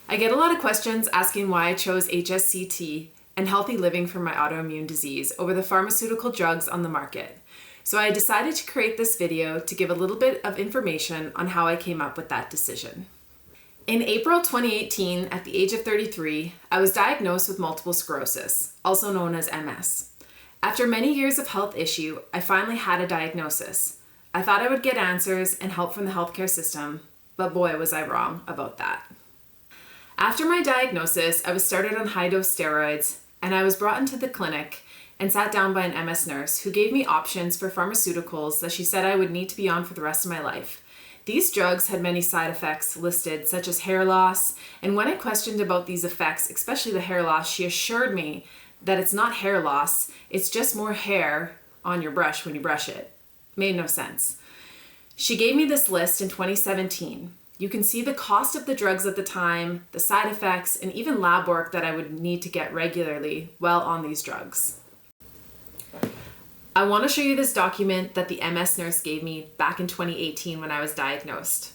I get a lot of questions asking why I chose Hsct and healthy living for my autoimmune disease over the pharmaceutical drugs on the market. So I decided to create this video to give a little bit of information on how I came up with that decision. In April 2018, at the age of 33, I was diagnosed with multiple sclerosis, also known as MS. After many years of health issue, I finally had a diagnosis. I thought I would get answers and help from the healthcare system, but boy was I wrong about that. After my diagnosis, I was started on high-dose steroids, and I was brought into the clinic and sat down by an MS nurse who gave me options for pharmaceuticals that she said I would need to be on for the rest of my life. These drugs had many side effects listed, such as hair loss, and when I questioned about these effects, especially the hair loss, she assured me that it's not hair loss, it's just more hair on your brush when you brush it. Made no sense. She gave me this list in 2017. You can see the cost of the drugs at the time, the side effects, and even lab work that I would need to get regularly while on these drugs. I want to show you this document that the MS nurse gave me back in 2018 when I was diagnosed.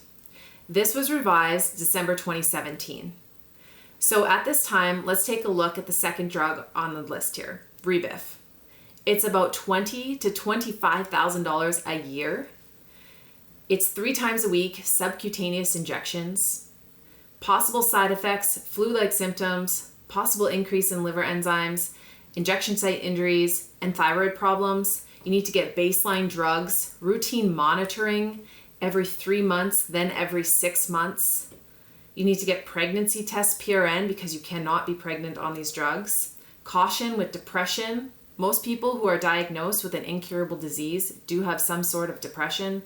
This was revised December 2017. So at this time, let's take a look at the second drug on the list here, Rebif. It's about $20,000 to $25,000 a year. It's 3 times a week, subcutaneous injections. Possible side effects, flu-like symptoms, possible increase in liver enzymes, injection site injuries, and thyroid problems. You need to get baseline drugs, routine monitoring every 3 months, then every 6 months. You need to get pregnancy test PRN because you cannot be pregnant on these drugs. Caution with depression. Most people who are diagnosed with an incurable disease do have some sort of depression.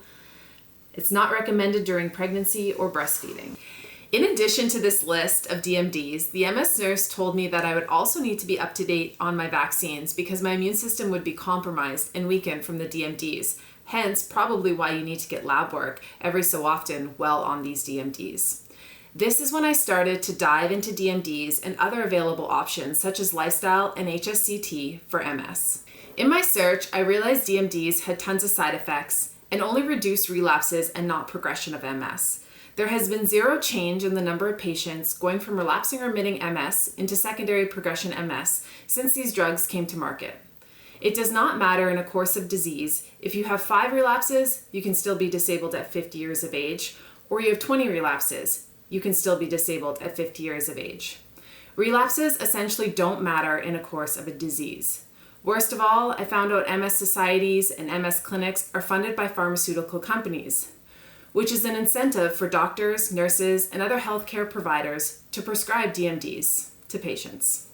It's not recommended during pregnancy or breastfeeding. In addition to this list of DMDs, the MS nurse told me that I would also need to be up to date on my vaccines because my immune system would be compromised and weakened from the DMDs. Hence, probably why you need to get lab work every so often while on these DMDs. This is when I started to dive into DMDs and other available options such as lifestyle and Hsct for MS. In my search, I realized DMDs had tons of side effects and only reduce relapses and not progression of MS. There has been zero change in the number of patients going from relapsing or remitting MS into secondary progression MS since these drugs came to market. It does not matter in a course of disease. If you have 5 relapses, you can still be disabled at 50 years of age, or you have 20 relapses, you can still be disabled at 50 years of age. Relapses essentially don't matter in a course of a disease. Worst of all, I found out MS societies and MS clinics are funded by pharmaceutical companies, which is an incentive for doctors, nurses, and other healthcare providers to prescribe DMDs to patients.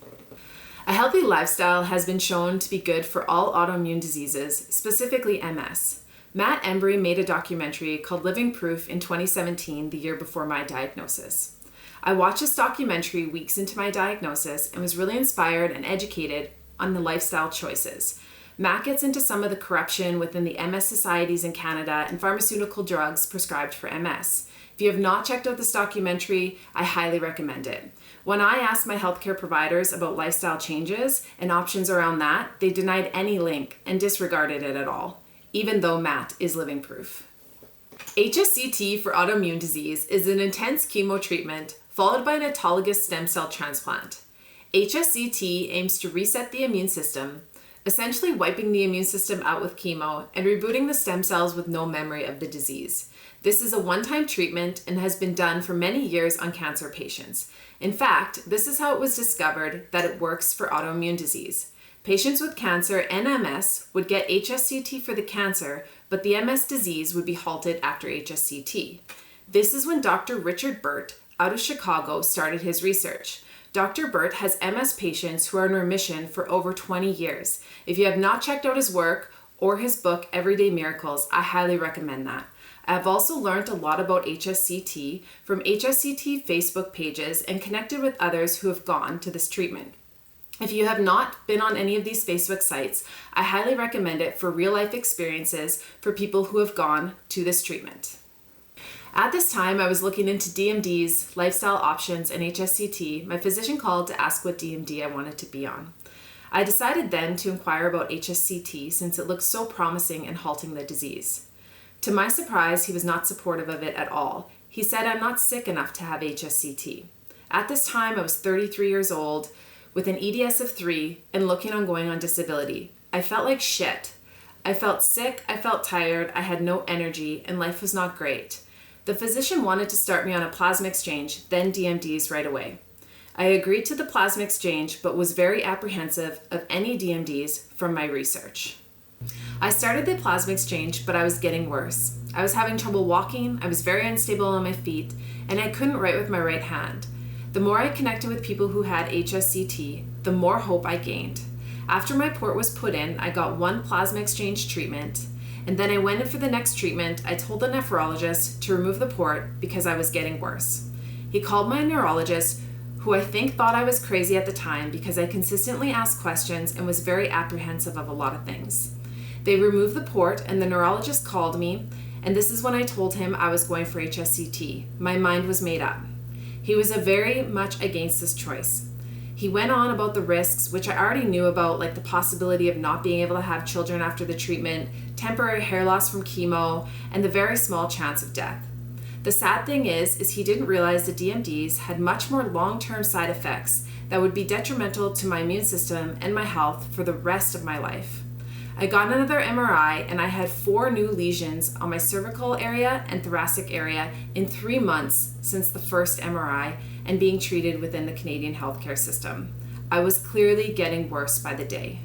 A healthy lifestyle has been shown to be good for all autoimmune diseases, specifically MS. Matt Embry made a documentary called Living Proof in 2017, the year before my diagnosis. I watched this documentary weeks into my diagnosis and was really inspired and educated on the lifestyle choices. Matt gets into some of the corruption within the MS societies in Canada and pharmaceutical drugs prescribed for MS. If you have not checked out this documentary, I highly recommend it. When I asked my healthcare providers about lifestyle changes and options around that, they denied any link and disregarded it at all, even though Matt is living proof. Hsct for autoimmune disease is an intense chemo treatment followed by an autologous stem cell transplant. Hsct aims to reset the immune system, essentially wiping the immune system out with chemo and rebooting the stem cells with no memory of the disease. This is a one-time treatment and has been done for many years on cancer patients. In fact, this is how it was discovered that it works for autoimmune disease. Patients with cancer and MS would get Hsct for the cancer, but the MS disease would be halted after Hsct. This is when Dr. Richard Burt out of Chicago started his research. Dr. Burt has MS patients who are in remission for over 20 years. If you have not checked out his work or his book, Everyday Miracles, I highly recommend that. I have also learned a lot about Hsct from Hsct Facebook pages and connected with others who have gone to this treatment. If you have not been on any of these Facebook sites, I highly recommend it for real-life experiences for people who have gone to this treatment. At this time, I was looking into DMDs, lifestyle options, and Hsct. My physician called to ask what DMD I wanted to be on. I decided then to inquire about Hsct since it looked so promising in halting the disease. To my surprise, he was not supportive of it at all. He said I'm not sick enough to have Hsct. At this time, I was 33 years old with an EDS of 3 and looking on going on disability. I felt like shit. I felt sick, I felt tired, I had no energy, and life was not great. The physician wanted to start me on a plasma exchange, then DMDs right away. I agreed to the plasma exchange, but was very apprehensive of any DMDs from my research. I started the plasma exchange, but I was getting worse. I was having trouble walking, I was very unstable on my feet, and I couldn't write with my right hand. The more I connected with people who had Hsct, the more hope I gained. After my port was put in, I got 1 plasma exchange treatment, and then I went in for the next treatment. I told the nephrologist to remove the port because I was getting worse. He called my neurologist, who I think thought I was crazy at the time because I consistently asked questions and was very apprehensive of a lot of things. They removed the port and the neurologist called me, and this is when I told him I was going for Hsct. My mind was made up. He was very much against this choice. He went on about the risks, which I already knew about, like the possibility of not being able to have children after the treatment, temporary hair loss from chemo, and the very small chance of death. The sad thing is he didn't realize the DMDs had much more long-term side effects that would be detrimental to my immune system and my health for the rest of my life. I got another MRI and I had 4 new lesions on my cervical area and thoracic area in 3 months since the first MRI and being treated within the Canadian healthcare system. I was clearly getting worse by the day.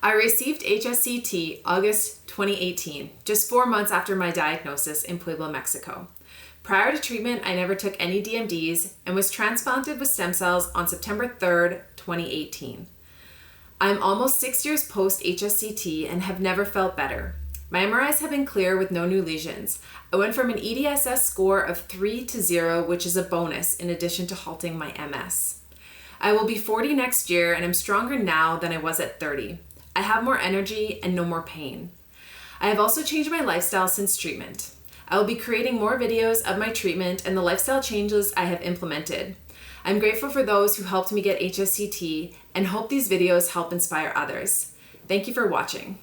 I received Hsct August 2018, just 4 months after my diagnosis in Puebla, Mexico. Prior to treatment, I never took any DMDs and was transplanted with stem cells on September 3rd, 2018. I'm almost 6 years post Hsct and have never felt better. My MRIs have been clear with no new lesions. I went from an EDSS score of 3 to 0, which is a bonus in addition to halting my MS. I will be 40 next year and I'm stronger now than I was at 30. I have more energy and no more pain. I have also changed my lifestyle since treatment. I will be creating more videos of my treatment and the lifestyle changes I have implemented. I'm grateful for those who helped me get Hsct and hope these videos help inspire others. Thank you for watching.